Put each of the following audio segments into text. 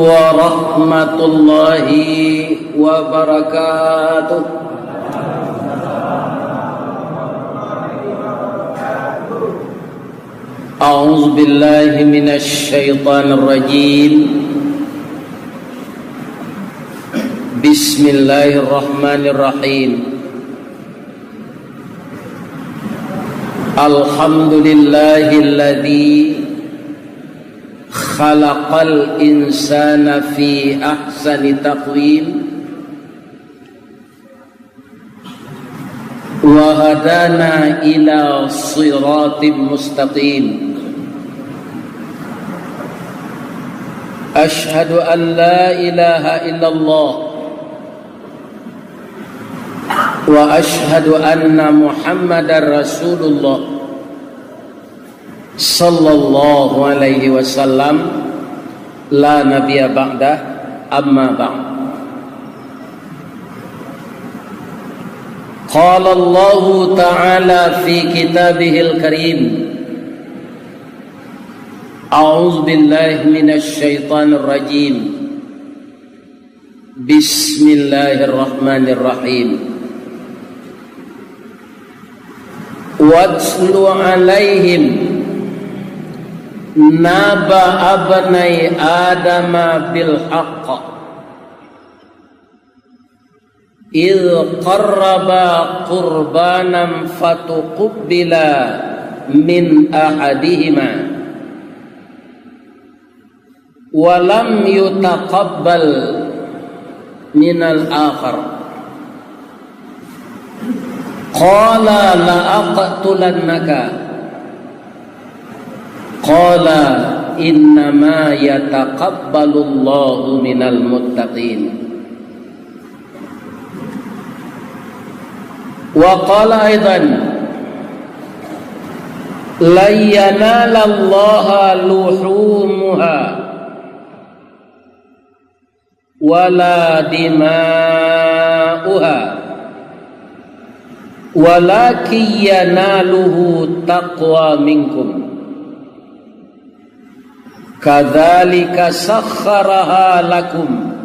warahmatullahi wabarakatuh. A'udzu billahi minasy syaithanir rajim. Bismillahirrahmanirrahim. Alhamdulillahilladzi khalaqal insana fi ahsani taqwim wa hadana ila siratim mustaqim. Ashhadu an la ilaha illallah wa ashhadu anna Muhammadar Rasulullah sallallahu alaihi wasallam la nabiyya ba'dah, amma ba'd. Qala Allah ta'ala fi kitabihil karim, a'udzu billahi minasy syaithanir rajim. Bismillahirrahmanirrahim. Watlu alaihim naba abnai adama bil haqq idh qarraba qurbanan fatuqbila min ahadihima wa lam yutaqabbal min al-akhar. Qala la aqtulannaka. Qala innama yataqabbalullahu minal muttaqin. Wa qala aidan la yanalallaha luhumuha wala dima'uha walakin yanaluhu taqwa minkum. Kadzalika sakhkharaha lakum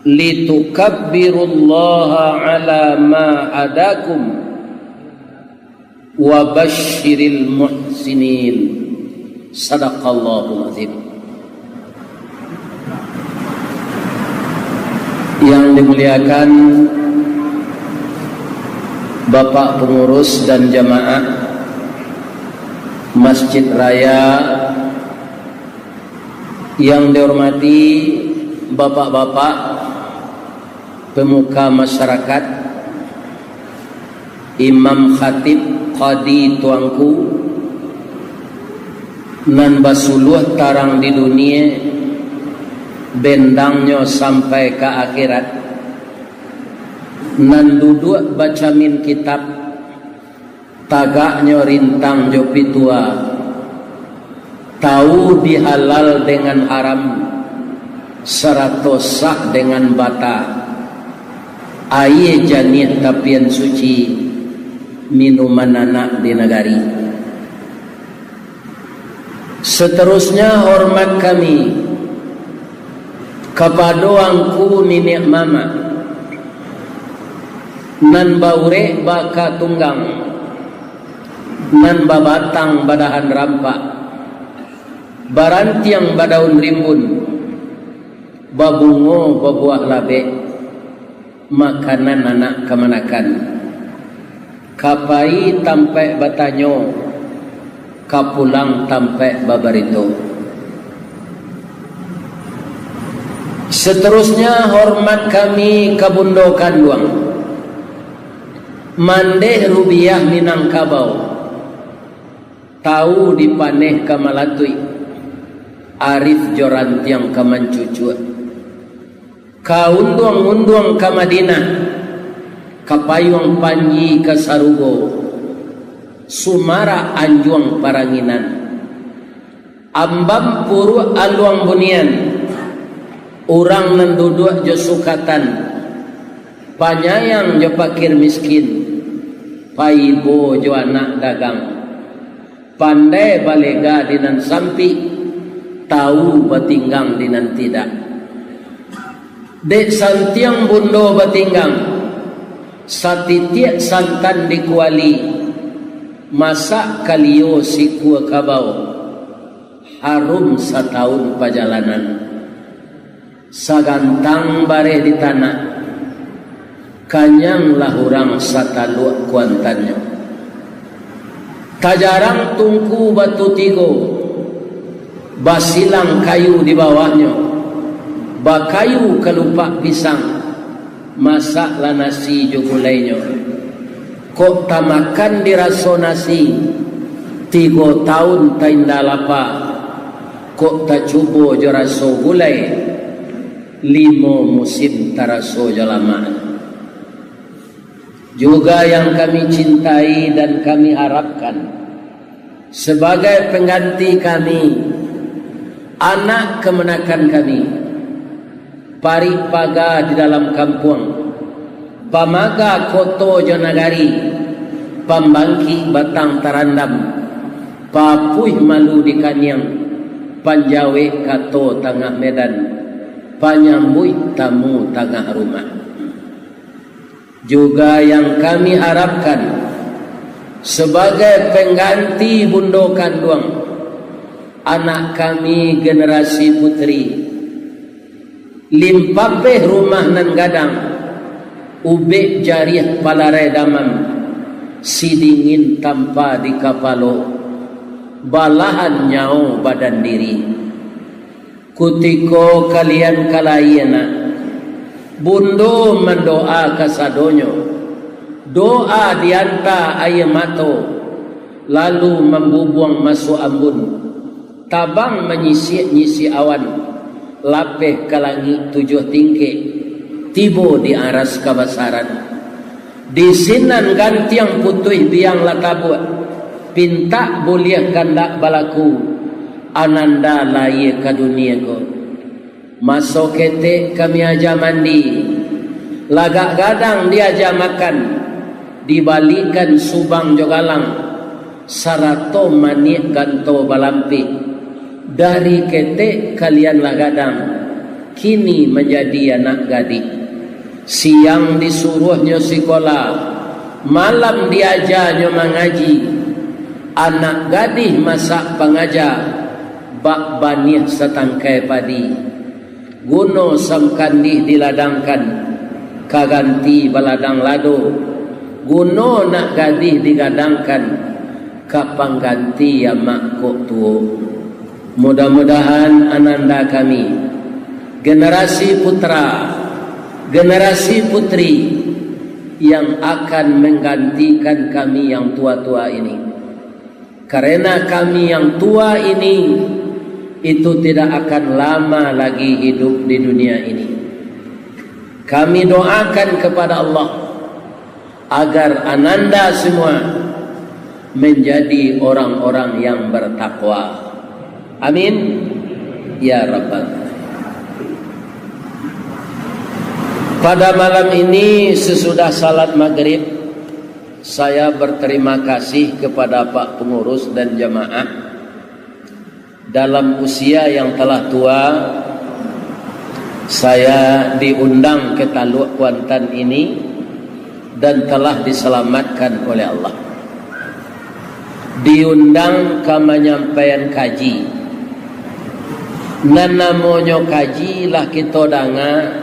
litukabbirullaha ala ma hadakum wa basyiril muhsinin. Sadaqallahul azim. Yang dimuliakan Bapak pengurus dan jamaah Masjid Raya, yang dihormati bapak-bapak pemuka masyarakat, imam khatib, qadi tuangku, nan basuluh tarang di dunia, bendangnya sampai ke akhirat, nan duduk baca min kitab, tagaknya rintang jopi tua, tahu dihalal dengan haram, seratus sah dengan bata, aye janih tapian suci, minuman anak di negari. Seterusnya hormat kami kepada angku nenek mama, nan baure baka tunggang, nan babatang badahan rampak, barantiang badaun rimbun, babungo babuah labe, makanan anak kemanakan, kapai tampe batanyo, kapulang tampe babarito. Seterusnya hormat kami kabundokan duang, mandeh rubiah Minangkabau, tahu dipaneh kamalatui, arif jorantiang kamancucua, kaunduang-unduang ka Madinah, kapayuang panji ka Sarugo, sumara anjuang paranginan, ambam puru aluang bunian, urang nanduduk jo sukatan, panyayang jo pakir miskin, paibo jo anak dagang, pandai balega dinan sampi, tahu batinggang dinan tidak. Dek santiang bundo batinggang, satitiak santan dikuali, masak kaliyo si kua kabau, harum setahun perjalanan. Sagantang bare di tanah, kanyanglah orang sataluak kuantannya. Tajarang tungku batu tigo, basilang kayu di bawahnya, bakayu kelupak pisang, masaklah nasi jugulainya. Kok tamakan diraso nasi, 3 tahun tainda lapa, kok tak cubo jeraso gulai, 5 musim taraso jalaman. Juga yang kami cintai dan kami harapkan sebagai pengganti kami, anak kemenakan kami, paripaga di dalam kampung, pamaga koto jonagari, pambangki batang tarandam, papuih malu di kanyang, panjawe kato tengah medan, panyambui tamu tengah rumah. Juga yang kami harapkan sebagai pengganti bundo kanduang, anak kami generasi putri, limpapeh rumah nan gadang, ube jariah palare damam, sidingin tanpa di kapalo, balahan nyau badan diri. Kutiko kalian kalayana, bundo mendoa kasadonyo, doa dianta ayamato, lalu membubuang masuk ambun, tabang menyisi awan, lapeh kalangi 7 tingke, tibo di aras kabasaran, di sinan gantiang putih biang latabuat, pinta boleh kandak balaku, ananda laye ka dunia ko. Masuk kete kami aja mandi, lagak gadang dia aja makan, dibalikan subang jogalang, sarato manik ganto balampi. Dari kete kalianlah gadang, kini menjadi anak gadis. Siang disuruhnya sekolah, malam diajarnya mengaji. Anak gadis masak pengajar, bak banih setangkai padi. Guno samkandih diladangkan, kaganti baladang lado. Guno nak gadih digadangkan, kapang ganti ya mak kok tuo. Mudah-mudahan ananda kami, generasi putra, generasi putri yang akan menggantikan kami yang tua-tua ini. Karena kami yang tua ini itu tidak akan lama lagi hidup di dunia ini. Kami doakan kepada Allah agar ananda semua menjadi orang-orang yang bertakwa. Amin ya Rabbal. Pada malam ini sesudah salat maghrib, saya berterima kasih kepada Pak Pengurus dan jamaah. Dalam usia yang telah tua, saya diundang ke Taluk Kuantan ini dan telah diselamatkan oleh Allah. Diundang ke menyampaikan kaji. Nan namanya kaji lah kita dengar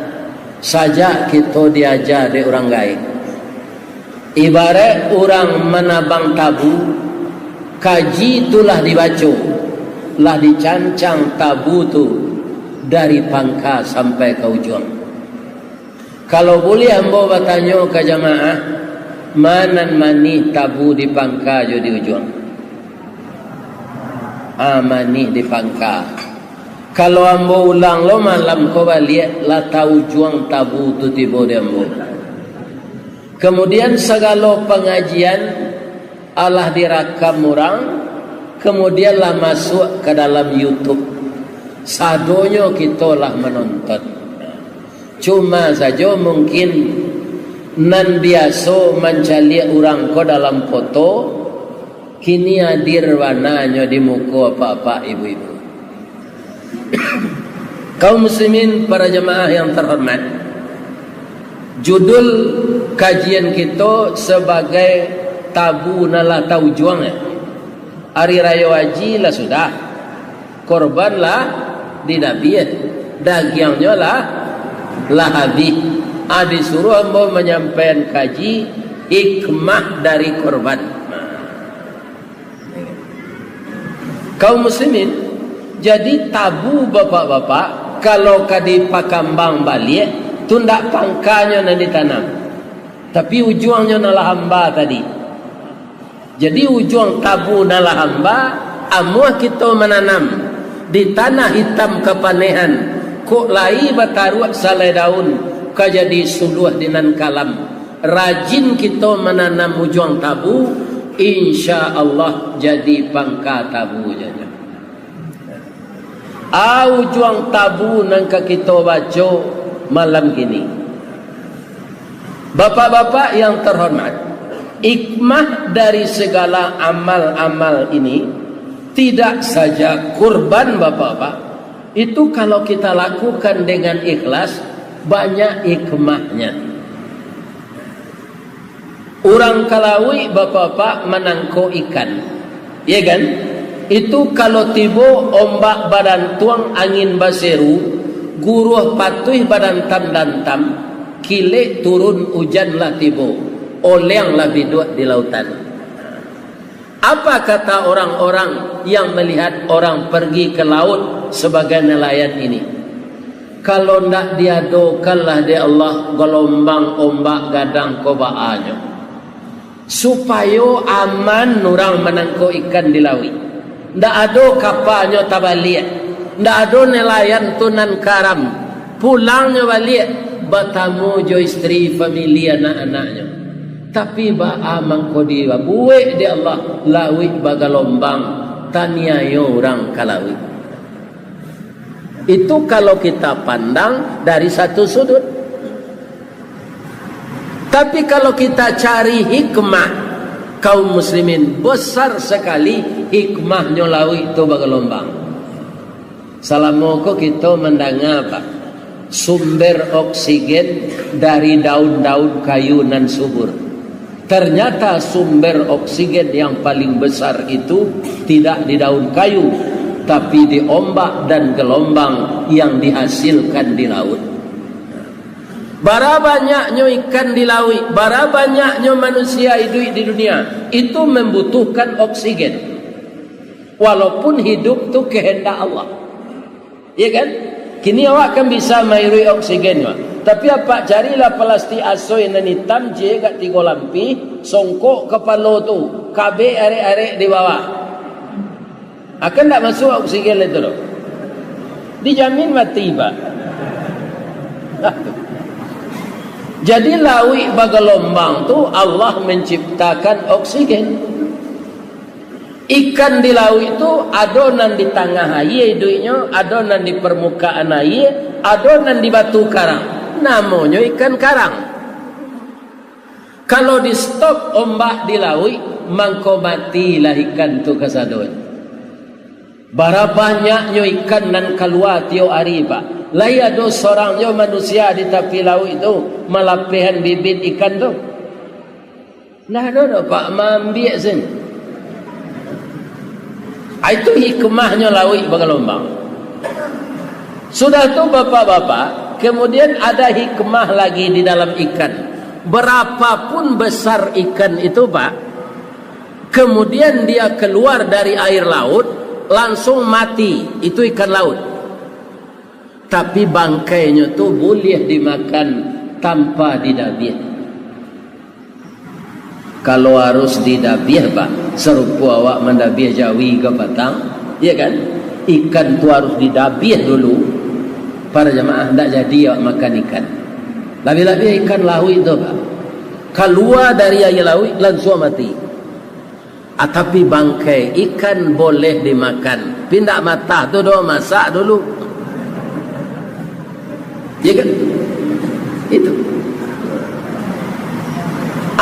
saja, kita diajar di orang gaib. Ibarat orang menabang tabu, kaji itulah dibaca. Lah dicancang tabu tu dari pangka sampai ke ujung. Kalau boleh ambo bertanya ke jamaah, mana manih tabu di pangka jo di ujung? Manih di pangka. Kalau ambo ulang lo malam ko balik lah tahu juang tabu tu tibo di ambo. Kemudian segala pengajian Allah direkam orang, kemudianlah masuk ke dalam YouTube. Sadonya kita lah menonton. Cuma saja mungkin nan biasa mencari orang ko dalam foto, kini hadir warnanya di muka apa-apa ibu-ibu. Kaum muslimin, para jemaah yang terhormat, judul kajian kita sebagai tabu nala tau juang. Hari raya haji lah sudah, korban lah didabih, dagingnya lah habis. Disuruh hamba menyampaikan kaji hikmah dari korban. Kaum muslimin, jadi tabu bapak-bapak kalau kadi pakambang balik tu ndak pangkanya nan ditanam, tapi ujungnya nalah hamba tadi. Jadi ujung tabu nalah hamba, amuah kita menanam di tanah hitam kepanehan, kok lai bataruak salai daun kajadi suluh dinan kalam. Rajin kita menanam ujung tabu, insya Allah jadi pangka tabu janya. Ujung tabu nangka kita baca malam gini. Bapak-bapak yang terhormat, hikmah dari segala amal-amal ini tidak saja kurban bapak-bapak. Itu kalau kita lakukan dengan ikhlas, banyak hikmahnya. Orang Kalawi bapak-bapak menangkau ikan, ya kan? Itu kalau tiba ombak badan tuang angin baseru, guruh patuh badan tam dan tam, kile turun hujan lah tiba, oleng lah biduk di lautan. Apa kata orang-orang yang melihat orang pergi ke laut sebagai nelayan ini? Kalau nak diadokanlah di Allah gelombang ombak gadang kobaannya, supaya aman orang menangkau ikan di laut. Ndak ada kapalnya tabalik, ndak ada nelayan tunan karam, pulangnya balik bertamu jo istri, famili, anak-anaknya. Tapi ba amang kodi buik di Allah lawi bagalombang taniayo orang Kalawi. Itu kalau kita pandang dari satu sudut. Tapi kalau kita cari hikmah, kaum muslimin, besar sekali hikmahnya lawi itu bagalombang. Salamoko kita mendengar apa? Sumber oksigen dari daun-daun kayu nan subur. Ternyata sumber oksigen yang paling besar itu tidak di daun kayu, tapi di ombak dan gelombang yang dihasilkan di laut. Bara banyaknya ikan di laut, bara banyaknya manusia hidup di dunia, itu membutuhkan oksigen. Walaupun hidup itu kehendak Allah, ya kan? Kini awak kan bisa mairi oksigen, tapi apa carilah plastik asoy nan hitam je kat tiga lampi, songkok kepala tu, kabe arek-arek di bawah. Akan tak masuk oksigen itu loh. Dijamin mati pak. Jadi lawi bagalombang tu Allah menciptakan oksigen. Ikan di laut itu adonan di tengah air hidupnya, adonan di permukaan air, adonan di batu karang. Namanya ikan karang. Kalau di stop ombak di laut, mangko matilah ikan tu kasadon. Bara banyaknya ikan nan keluar tiap hari pak. Lai ada seorangnya manusia di tepi laut itu malapehan bibit ikan tu. Nah ada pak mambiak sen. Itu hikmahnya laut bagalombang. Sudah tu bapak-bapak, kemudian ada hikmah lagi di dalam ikan. Berapapun besar ikan itu pak, kemudian dia keluar dari air laut langsung mati, itu ikan laut. Tapi bangkainya tu boleh dimakan tanpa didabih. Kalau harus didabih pak, serupa awak mendabih jawi ke batang, ya kan? Ikan tu harus didabih dulu. Para jemaah tak jadi awak makan ikan. Lebih-lebih ikan laut itu pak, keluar dari air laut langsung mati. Tapi bangkai ikan boleh dimakan. Pindah mata tu doa masak dulu, ya kan? Itu.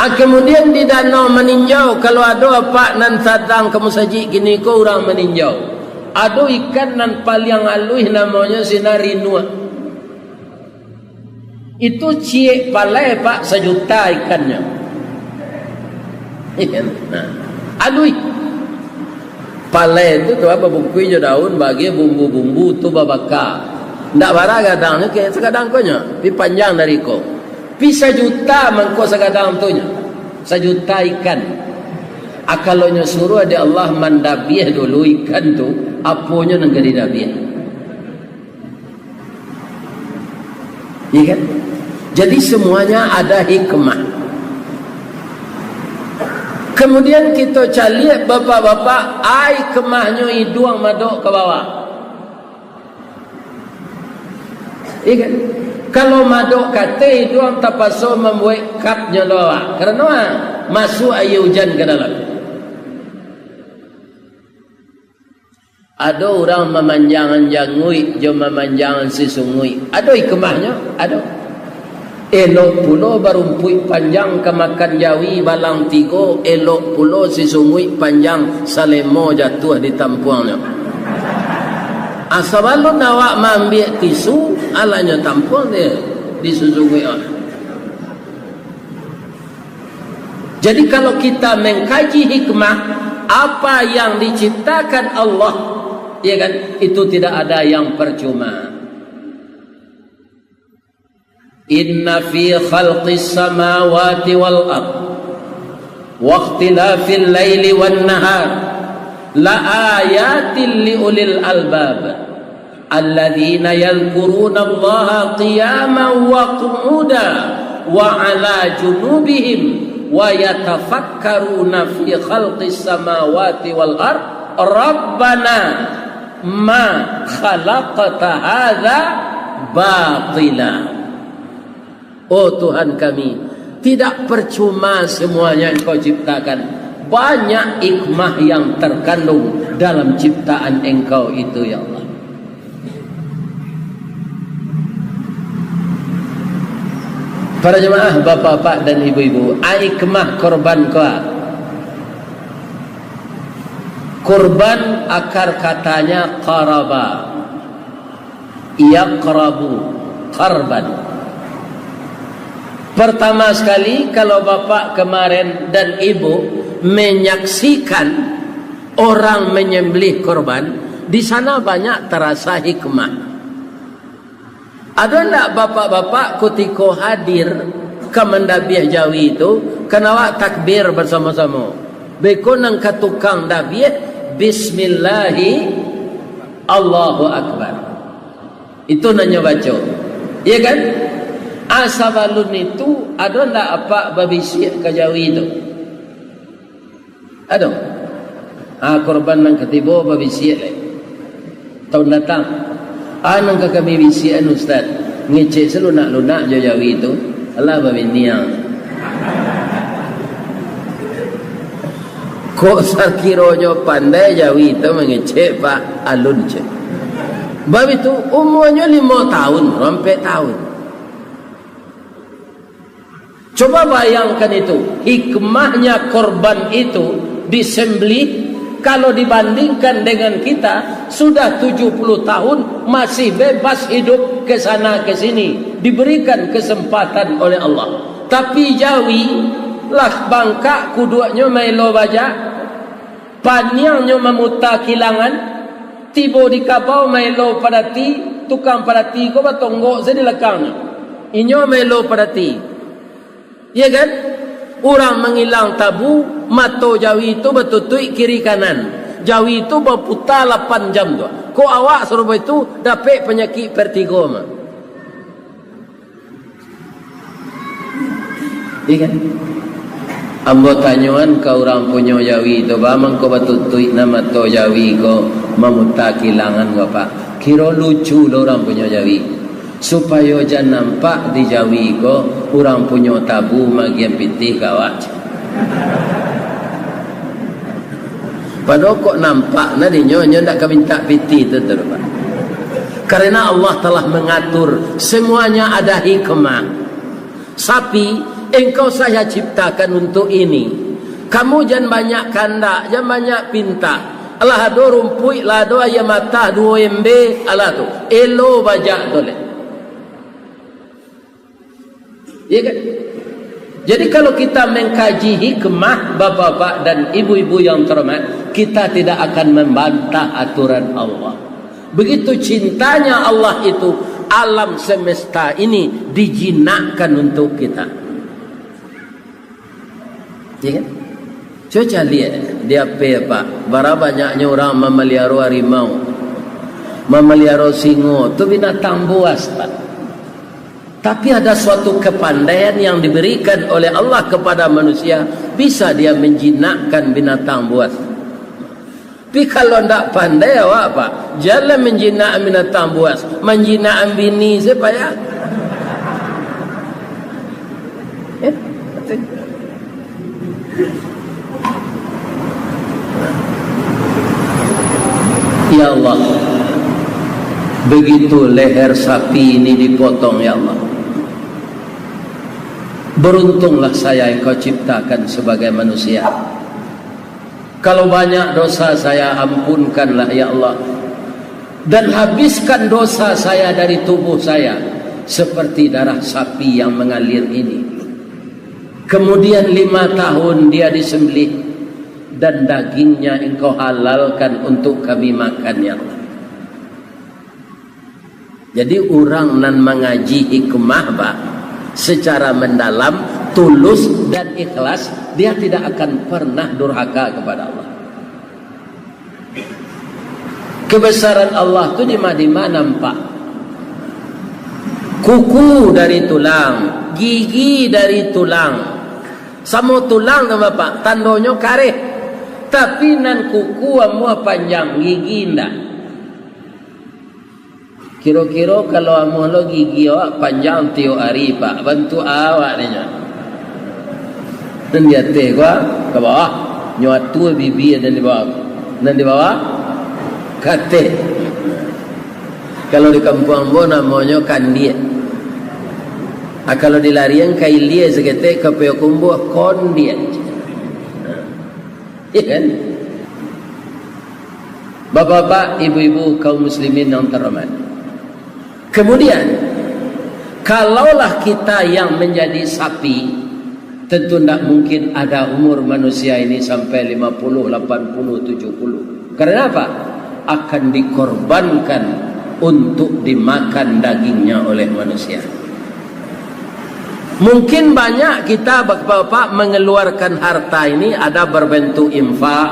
Kemudian di danau meninjau, kalau ada apa nan datang ke masjid gini ko orang meninjau. Ada ikan nan paling halus namanya sinarinua. Itu ciek palai pak 1 juta ikannya. Nah, halus. Palai itu tu apa bukui je daun bagi bumbu-bumbu tu babaka. Ndak bara gadangnya ke sekadang konya, pi panjang dari ko. Pi 1 juta mangko sekadang tu nya. 1 juta ikan. Akalonya suruh ada Allah mandabiah dulu ikan tu, aponya nang gadi dabiah. Iya kan? Jadi semuanya ada hikmah. Kemudian kita cari bapak-bapak, ai kemahnya hidung madok ke bawah. Iya kan? Kalau madok kata hidung tapaso membuat kapnya bawah. Kerana masuk air hujan ke dalam. Ada orang memanjangan jangui, jom memanjangan si sungui. Ada hikmahnya? Ada. Elok pulo barumpui panjang kemakan jawi balang 3, elok pulo si sungui panjang salemo jatuh di tampuangnya. Asabalun awak mengambil tisu, alanya tampuang dia di sungui. Jadi kalau kita mengkaji hikmah apa yang diciptakan Allah, ya kan, itu tidak ada yang percuma. Inna fi khalqis samawati wal ard wa ikhtilafil laili wan nahar la ayatin li ulil albab alladzina yadhkuruna Allaha qiyaman wa qu'udan wa 'ala junubihim wa yatafakkaruna fi khalqis samawati wal ard rabbana ma khalaqta hadza batila. Oh Tuhan kami, tidak percuma semuanya Engkau ciptakan. Banyak hikmah yang terkandung dalam ciptaan Engkau itu ya Allah. Para jemaah, bapak-bapak dan ibu-ibu, hikmah korban kau. Korban akar katanya qaraba, yaqrabu, qarban. Pertama sekali kalau bapak kemarin dan ibu menyaksikan orang menyembelih korban, di sana banyak terasa hikmah. Ada tak bapak-bapak ketika hadir ke mendabiah Jawi itu, kenapa takbir bersama-sama? Bekon nang katukang dabiah, Bismillahi Allahu Akbar. Itu nanya baca. Iya kan? Asabalun itu ada tak apa babisiak ke Jawi itu? Ada. Korban nang ketiba babisiak lagi. Tahun datang. Nang kami bisian Ustaz. Ngecek selunak-lunak Jawi itu. Allah babiniang. Kok sakironya pandai Jawi itu mengecek Pak Alun cek. Bab itu umurnya 5 tahun sampai tahun. Coba bayangkan itu, hikmahnya korban itu disembelih. Kalau dibandingkan dengan kita sudah 70 tahun masih bebas hidup ke sana ke sini, diberikan kesempatan oleh Allah. Tapi Jawi lah bangka kuduanya melo baja, panjangnya memutar kilangan, tiba di kapau melo pada ti, tukang pada ti ko batonggok sedi lekangnya. Inyo melo pada ti. Ya kan? Orang mengilang tabu, mato Jawi itu bertutui kiri kanan. Jawi itu berputar 8 jam tu. Kok awak suruh itu dapat penyakit vertigo mah? Ya kan? Ambo tanyuan ke orang punya Jawi itu, bamang kau bertutui nama to Jawi kau memutar kilangan kau pak. Kira lucu lo orang punya Jawi. Supaya jangan nampak di Jawi ko orang punya tabu magian pitih kawat. Padahal kok nampak nadi nyonya ndak minta pitih tu terus. Karena Allah telah mengatur semuanya ada hikmah. Sapi engkau saya ciptakan untuk ini. Kamu jangan banyak kandak, jangan banyak pinta. Allah do rumpui la do ayam mata do embe ala tu elo baja tole. Ya kan? Jadi kalau kita mengkaji hikmah bapak-bapak dan ibu-ibu yang terhormat, kita tidak akan membantah aturan Allah. Begitu cintanya Allah itu, alam semesta ini dijinakkan untuk kita. Ya kan? Coba lihat dia apa? Berapa banyaknya orang memelihara harimau, memelihara singo, itu binatang buas, Pak. Tapi ada suatu kepandaian yang diberikan oleh Allah kepada manusia, bisa dia menjinakkan binatang buas. Tapi kalau tidak pandai apa? Jangan menjinak binatang buas, menjinak bini supaya ya Allah, begitu leher sapi ini dipotong, ya Allah. Beruntunglah saya yang kau ciptakan sebagai manusia. Kalau banyak dosa saya, ampunkanlah ya Allah, dan habiskan dosa saya dari tubuh saya seperti darah sapi yang mengalir ini. Kemudian 5 tahun dia disembelih dan dagingnya engkau halalkan untuk kami makan, ya Allah. Jadi orang nan mengaji hikmah, Pak, secara mendalam, tulus dan ikhlas, dia tidak akan pernah durhaka kepada Allah. Kebesaran Allah itu di mana nampak? Kuku dari tulang, gigi dari tulang, sama tulang tu Bapak, tandonyo kareh, tapi nan kuku semua panjang, gigi indah. Kira-kira kalau amuh lo gigi awak panjang tiap hari, Pak, bantu awak ni nya. Dan dia teh gua ke bawah, nyatu bibi dan di bawah. Dan di bawah kate. Kalau di kampung ambo namanya kandia. Kalau di larian kailia sekete kapeo kumbu kondia. Iya kan? Bapak-bapak, ibu-ibu kaum muslimin yang terhormat. Kemudian, kalaulah kita yang menjadi sapi, tentu tidak mungkin ada umur manusia ini sampai 50, 80, 70. Karena apa? Akan dikorbankan untuk dimakan dagingnya oleh manusia. Mungkin banyak kita bapak-bapak mengeluarkan harta ini, ada berbentuk infak,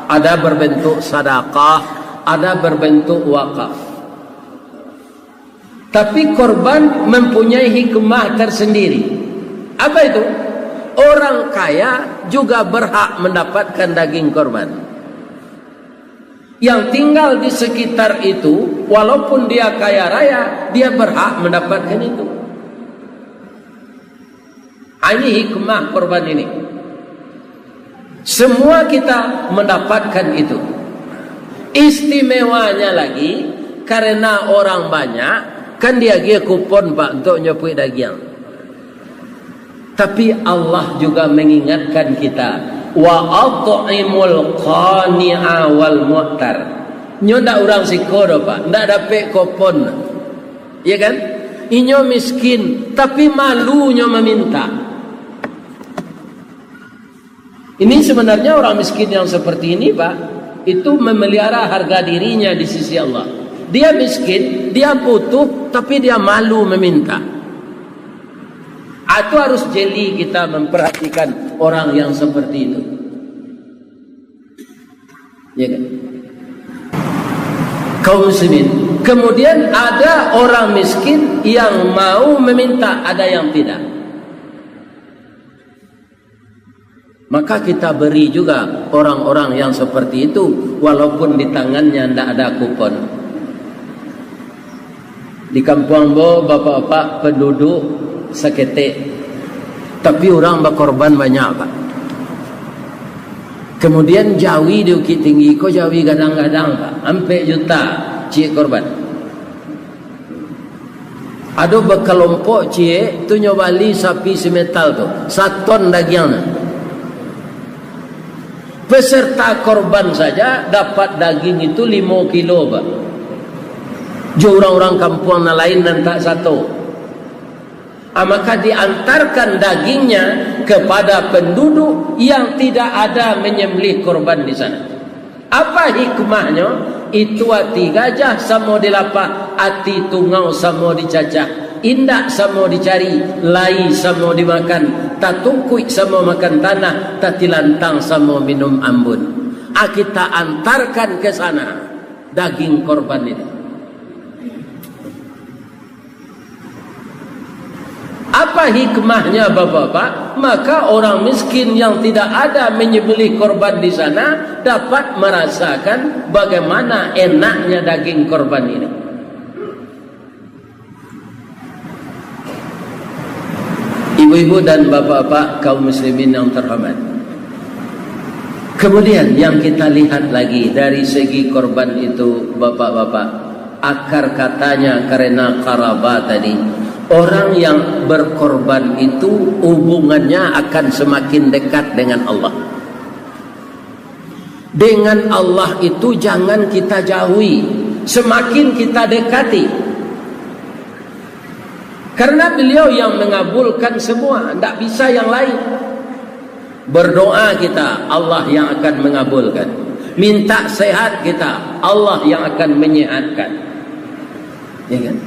ada berbentuk sedekah, ada berbentuk wakaf. Tapi korban mempunyai hikmah tersendiri. Apa itu? Orang kaya juga berhak mendapatkan daging korban. Yang tinggal di sekitar itu, walaupun dia kaya raya, dia berhak mendapatkan itu. Ini hikmah korban ini. Semua kita mendapatkan itu. Istimewanya lagi, karena orang banyak, kan dia kupon, Pak, untuk nyopui daging. Tapi Allah juga mengingatkan kita, wa at'imul qani'a wal mu'tar. Nyo ndak orang sikodo, Pak, ndak dapat kupon. Ya kan? Inyo miskin tapi malunya meminta. Ini sebenarnya orang miskin yang seperti ini, Pak, itu memelihara harga dirinya di sisi Allah. Dia miskin, dia butuh, tapi dia malu meminta. Itu harus jeli kita memperhatikan orang yang seperti itu. Ya kan? Kaum muslimin. Kemudian ada orang miskin yang mau meminta, ada yang tidak. Maka kita beri juga orang-orang yang seperti itu, walaupun di tangannya tidak ada kupon. Di kampung Bo, bapak-bapak penduduk seketik, tapi orang berkorban banyak, Pak. Kemudian Jawi di Bukit Tinggi, kok Jawi kadang-kadang, Pak, sampai juta cik korban. Ada berkelompok cik tu nyobali sapi semetal tu, 1 ton dagingnya. Peserta korban saja dapat daging itu 5 kilo, Pak. Orang-orang kampung lain dan tak satu. Maka diantarkan dagingnya kepada penduduk yang tidak ada menyembelih korban di sana. Apa hikmahnya? Itu hati gajah sama dilapah, hati tungau sama dicacah, indak sama dicari, lai sama dimakan, tatungkuik sama makan tanah, tatilantang sama minum ambun. Kita antarkan ke sana daging korban itu. Apa hikmahnya, Bapak-bapak? Maka orang miskin yang tidak ada menyembelih korban di sana dapat merasakan bagaimana enaknya daging korban ini. Ibu-ibu dan bapak-bapak kaum muslimin yang terhormat. Kemudian yang kita lihat lagi dari segi korban itu, bapak-bapak, akar katanya karena karaba tadi. Orang yang berkorban itu hubungannya akan semakin dekat dengan Allah. Dengan Allah itu jangan kita jauhi, semakin kita dekati. Karena beliau yang mengabulkan semua, tidak bisa yang lain. Berdoa kita, Allah yang akan mengabulkan. Minta sehat kita, Allah yang akan menyehatkan. Ya kan?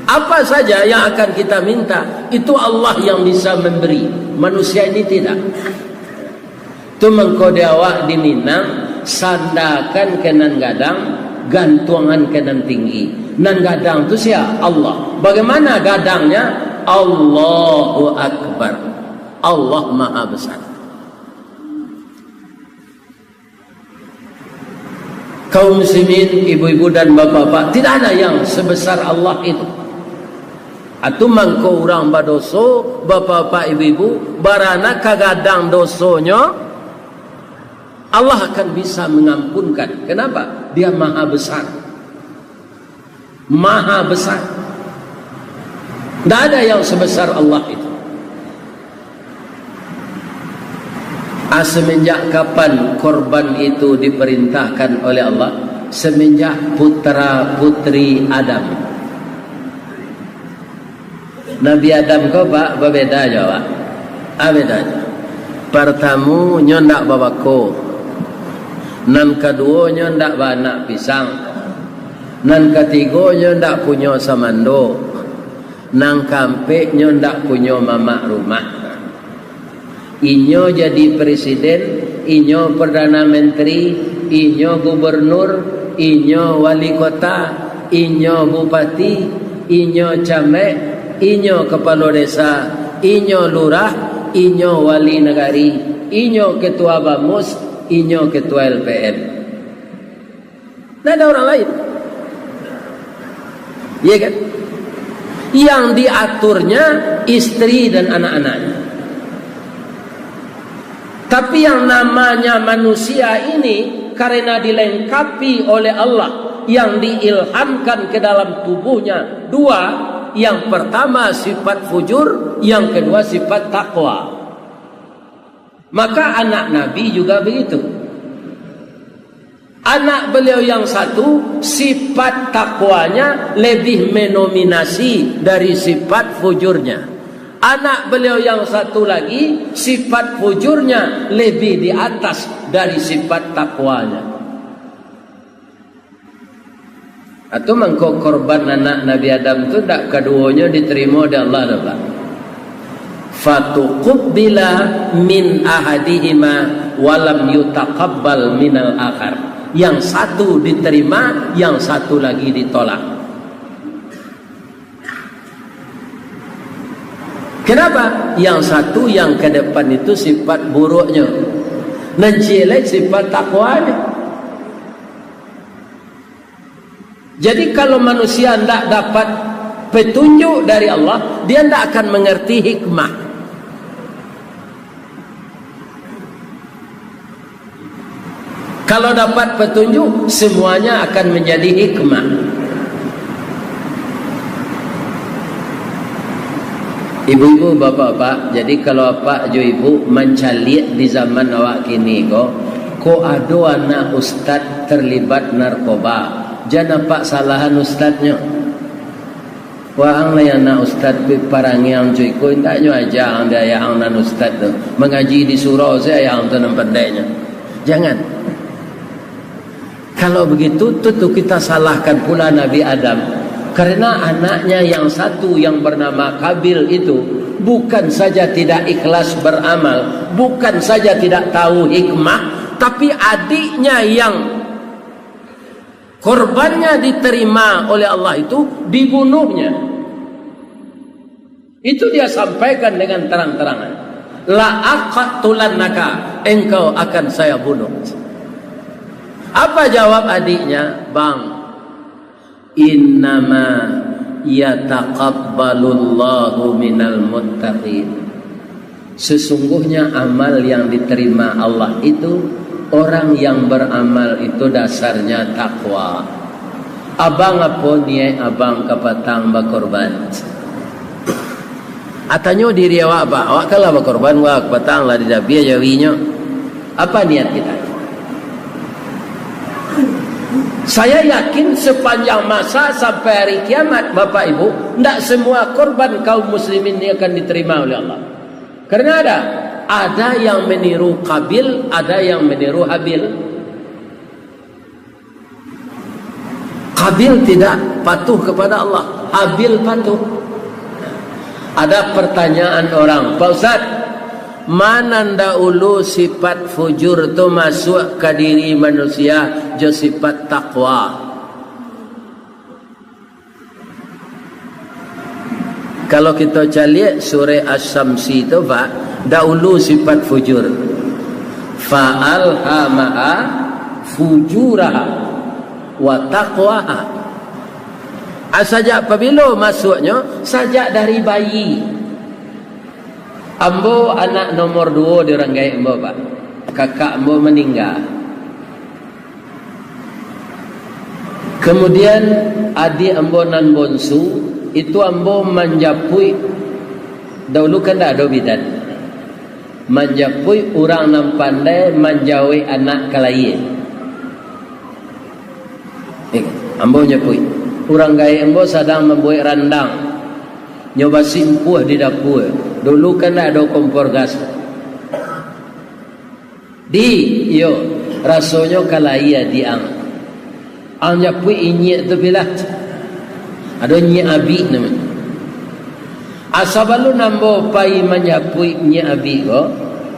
Apa saja yang akan kita minta, itu Allah yang bisa memberi. Manusia ini tidak. Itu mengkode awak di Minang, sandakan ke nan gadang, gantungan ke nan tinggi. Nan gadang itu siapa? Allah. Bagaimana gadangnya? Allahu Akbar. Allah Maha Besar. Kaum muslimin, ibu-ibu dan bapak-bapak, tidak ada yang sebesar Allah itu. Atau mangko orang badoso, bapak-bapak ibu-ibu, barana kagadang dosonya, Allah akan bisa mengampunkan. Kenapa? Dia Maha Besar. Maha Besar. Tidak ada yang sebesar Allah itu. Semenjak kapan korban itu diperintahkan oleh Allah? Semenjak putra putri Adam. Nabi Adam kau pak berbeda jawab. Bedanya. Pertama ndak babako. Nan kedua ndak banak pisang. Nan ketiga ndak punya samando. Nan kampe ndak punya mama rumah. Inyo jadi presiden, inyo perdana menteri, inyo gubernur, inyo wali kota, inyo bupati, inyo camek, inyo kepala desa, inyo lurah, inyo wali negari, inyo ketua bamus, inyo ketua LPM. Tidak ada orang lain. Iya kan? Yang diaturnya istri dan anak-anaknya. Tapi yang namanya manusia ini karena dilengkapi oleh Allah yang diilhamkan ke dalam tubuhnya dua. Yang pertama sifat fujur, yang kedua sifat takwa. Maka anak Nabi juga begitu. Anak beliau yang satu sifat takwanya lebih menominasi dari sifat fujurnya. Anak beliau yang satu lagi sifat fujurnya lebih di atas dari sifat takwanya. Atau mangkok korban anak Nabi Adam itu tak keduanya diterima oleh Allah dapat. Fatuqbila min ahadihima walam yutaqabbal minal akhar. Yang satu diterima, yang satu lagi ditolak. Kenapa? Yang satu yang ke depan itu sifat buruknya, dan jelek sifat takwanya. Jadi kalau manusia tidak dapat petunjuk dari Allah, dia tidak akan mengerti hikmah. Kalau dapat petunjuk, semuanya akan menjadi hikmah. Ibu-ibu, bapak-bapak, jadi kalau pak jo ibu mencaliak di zaman awak kini kok, ko ado anak ustad terlibat narkoba, jangan pak salahan ustadnya. Waang layan anak ustad parangi ang cuy ko, indaknya aja ang daya ang nan ustad tu mengaji di surau saya yang tu nampandainya. Jangan. Kalau begitu tuh kita salahkan pula Nabi Adam, karena anaknya yang satu yang bernama Kabil itu bukan saja tidak ikhlas beramal, bukan saja tidak tahu hikmah, tapi adiknya yang korbannya diterima oleh Allah itu dibunuhnya. Itu dia sampaikan dengan terang-terangan, la aqtulannaka, engkau akan saya bunuh. Apa jawab adiknya? Bang, innama yataqabbalullahu minal muttaqin. Sesungguhnya amal yang diterima Allah itu orang yang beramal itu dasarnya takwa. Abang apa niat abang kapatang bakorban? Atanyo diri awak apa? Awak kalah bakorban awak kapatang lah di dabi jawinya. Apa niat kita? Saya yakin sepanjang masa sampai hari kiamat, Bapak Ibu, tidak semua korban kaum muslimin ini akan diterima oleh Allah. Karena ada yang meniru Kabil, ada yang meniru Habil. Kabil tidak patuh kepada Allah, Habil patuh. Ada pertanyaan orang, Pak Ustaz, mana dahulu sifat fujur itu masuk ke diri manusia, je sifat takwa. Kalau kita cari surah Asy-Syamsi itu Pak, dahulu sifat fujur. Fa'alhamaha fujuraha wa taqwaha. Sajak apabila masuknya, sajak dari bayi. Ambo anak nomor 2 di Ranggai Ambo Pak. Kakak Ambo meninggal. Kemudian adik Ambo nan bonsu itu Ambo manjapui. Dahulu kan tak ada bidan. Manjapui orang nan pandai manjawi anak kalaye. Ambo nyapui. Orang gaya Ambo sedang membuat randang, nyoba simpuh di dapur. Dulu kan ada kompor gas. Yo rasanya kalaya diang. Anya pui inye tu bila. Ada nyi abi namanya. Asabalu nambo pai menyapui nyi abi ko,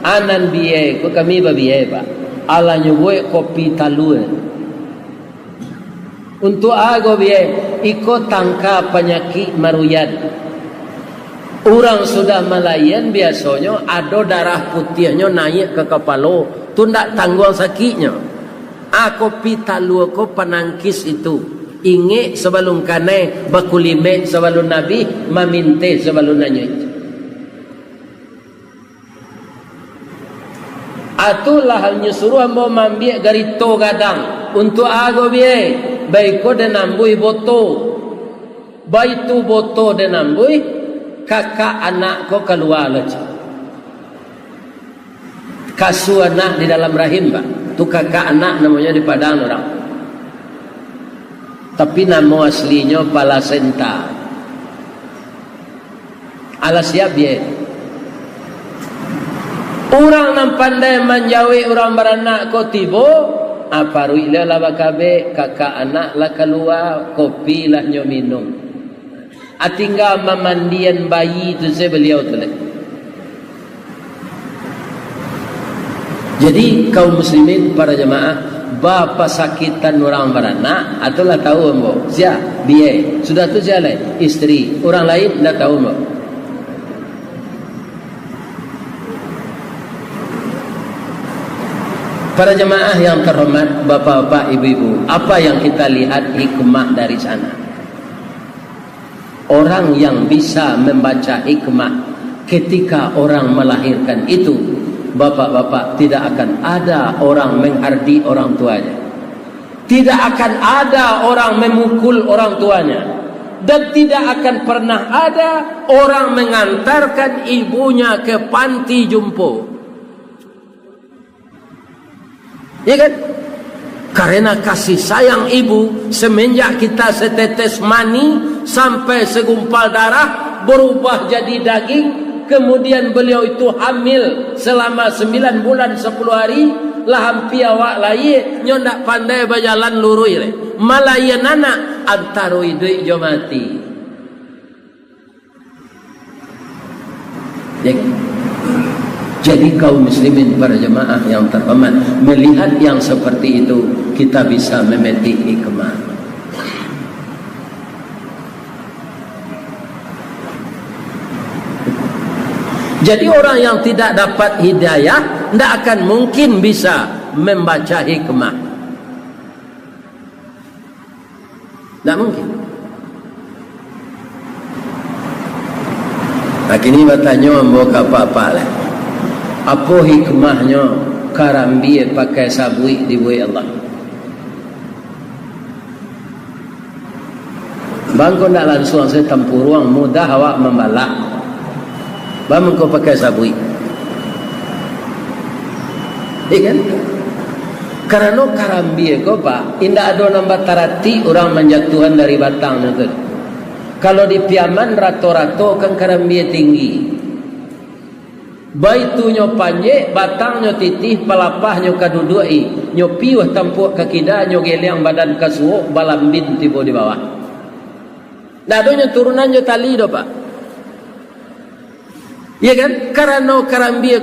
anan biye ko kami babiye Pak. Ala nyuwe kopi talue. Untuk ago biye ikut tangka penyakit maruyan. Orang sudah melayan biasanya ada darah putihnya naik ke kepala, tu ndak tanggung sakitnya. Aku pitalu aku penangkis itu. Inge sebelum kane bakulime sebelum Nabi meminte sebelum nanya. Atulah hanya suruh ambo mambiak garito gadang untuk ago biye baik ko denambui boto baitu boto denambui kakak anak ko keluar leca kasu anak di dalam rahim Pak tu kakak anak namanya di Padang orang tapi nama aslinya Palasenta ala siap ye orang yang pandai menjauhi orang beranak ko tibo apa ruilah laba kabe kakak anak lah keluar kopi lah nyo minum atingga memandian bayi tu saya beliau tu lagi. Jadi kaum muslimin para jemaah bapa sakitan orang beranak atulah tahu ambo sia biye sudah tu sia lain isteri orang lain dah tahu ambo. Para jemaah yang terhormat, bapak-bapak, ibu-ibu, apa yang kita lihat hikmah dari sana? Orang yang bisa membaca hikmah ketika orang melahirkan itu, bapak-bapak, tidak akan ada orang menghardi orang tuanya. Tidak akan ada orang memukul orang tuanya. Dan tidak akan pernah ada orang mengantarkan ibunya ke panti jompo. Ya kan? Karena kasih sayang ibu, semenjak kita setetes mani sampai segumpal darah berubah jadi daging, kemudian beliau itu hamil selama 9 bulan 10 hari, lah hampir awak laye nyo ndak pandai berjalan lurui le. Malayan anak antaro idui jo mati. Jadi kaum muslimin para jemaah yang terhormat, melihat yang seperti itu kita bisa memetik hikmah. Jadi orang yang tidak dapat hidayah tidak akan mungkin bisa membaca hikmah. Tidak mungkin. Nah, kini bertanya membawa apa-apa lah. Apa hikmahnya karambi pakai sabui di bui Allah? Bang kau nak langsung saya tempuruang mudah awak membalak. Bang kau pakai sabui. Iya kan? Karena karambi kau pak, indah ada nambah tarati orang menjatuhan dari batang itu. Kalau di piaman rato-rato kan karambi tinggi. Baitunya panjang, batangnya titih, pelapahnya kadudui, nyo piwah tampuk kakida, nyo geliang badan kasuo, balambin tiba di bawah. Dadonya turunannya tali do pak. Ya kan? Karena karambi